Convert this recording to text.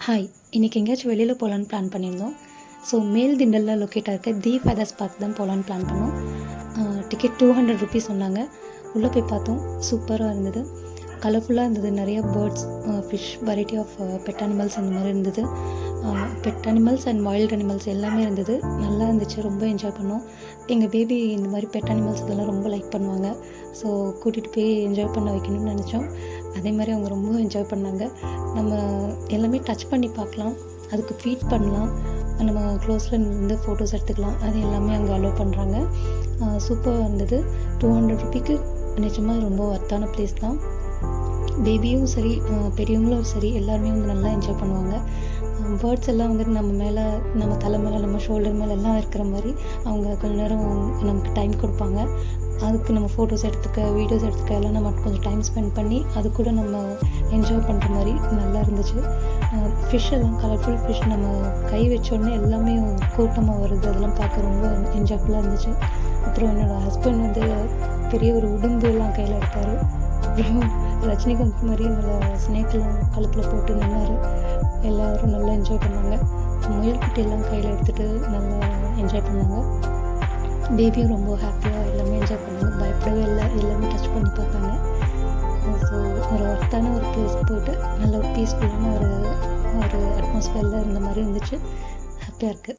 Hi! இன்னைக்கு எங்கேயாச்சும் வெளியில போலான்னு பிளான் பண்ணியிருந்தோம். ஸோ மேல் திண்டல்ல லொக்கேட்டா இருக்க தி ஃபெதர்ஸ் பார்க் தான் போலான்னு பிளான் பண்ணோம். டிக்கெட் ₹200 சொன்னாங்க. உள்ளே போய் பார்த்தோம். சூப்பரா இருந்தது. கலர்ஃபுல்லா இருந்தது. நிறைய birds, fish, variety of pet animals அந்த மாதிரி இருந்தது. Pet animals and wild animals எல்லாமே இருந்தது. நல்லா இருந்துச்சு. ரொம்ப என்ஜாய் பண்ணோம். எங்கள் பேபி இந்த மாதிரி பெட் அனிமல்ஸ் இதெல்லாம் ரொம்ப லைக் பண்ணுவாங்க. ஸோ கூட்டிகிட்டு போய் என்ஜாய் பண்ண வைக்கணும்னு நினச்சோம். அதே மாதிரி அவங்க ரொம்ப என்ஜாய் பண்ணாங்க. நம்ம எல்லாமே டச் பண்ணி பார்க்கலாம், அதுக்கு ஃபீட் பண்ணலாம், நம்ம க்ளோஸில் இருந்து ஃபோட்டோஸ் எடுத்துக்கலாம். அது எல்லாமே அங்கே அலோவ் பண்ணுறாங்க. சூப்பராக இருந்தது. ₹200க்கு நிஜமாக ரொம்ப ஒர்த்தான ப்ளேஸ் தான். பேபியும் சரி, பெரியவங்களும் சரி, எல்லாருமே வந்து நல்லா என்ஜாய் பண்ணுவாங்க. பேர்ட்ஸ் எல்லாம் வந்துட்டு நம்ம மேலே, நம்ம தலை மேலே, நம்ம ஷோல்டர் மேலே எல்லாம் இருக்கிற மாதிரி அவங்க கொஞ்ச நேரம் நமக்கு டைம் கொடுப்பாங்க. அதுக்கு நம்ம ஃபோட்டோஸ் எடுத்துக்க, வீடியோஸ் எடுத்துக்க எல்லாம் நம்ம கொஞ்சம் டைம் ஸ்பெண்ட் பண்ணி அது கூட நம்ம என்ஜாய் பண்ணுற மாதிரி நல்லா இருந்துச்சு. ஃபிஷ் எல்லாம் கலர்ஃபுல் ஃபிஷ் நம்ம கை வச்சோடனே எல்லாமே கூட்டமாக வருது. அதெல்லாம் பார்க்க ரொம்ப என்ஜாய்ஃபுல்லாக இருந்துச்சு. அப்புறம் என்னோடய ஹஸ்பண்ட் வந்து பெரிய ஒரு உடும்பு எல்லாம் கையில் எடுத்தார். அப்புறம் ரஜினிகாந்த் மாதிரி நல்லா ஸ்னேக்கெல்லாம் கழுத்தில் போட்டு நின்னார். எல்லோரும் நல்லா என்ஜாய் பண்ணாங்க. முயல்குட்டி எல்லாம் கையில் எடுத்துகிட்டு நல்லா என்ஜாய் பண்ணாங்க. பேபியும் ரொம்ப ஹாப்பியாக எல்லாமே என்ஜாய் பண்ணாங்க. பயப்படவே இல்லை. எல்லாமே டச் பண்ணி பார்த்தாங்க. ஸோ ஒரு ஒர்த்தான ஒரு ப்ளேஸ்க்கு போயிட்டு நல்ல ஒரு பீஸ்ஃபுல்லான ஒரு அட்மாஸ்ஃபியரில் இருந்த மாதிரி இருந்துச்சு. ஹாப்பியாக இருக்குது.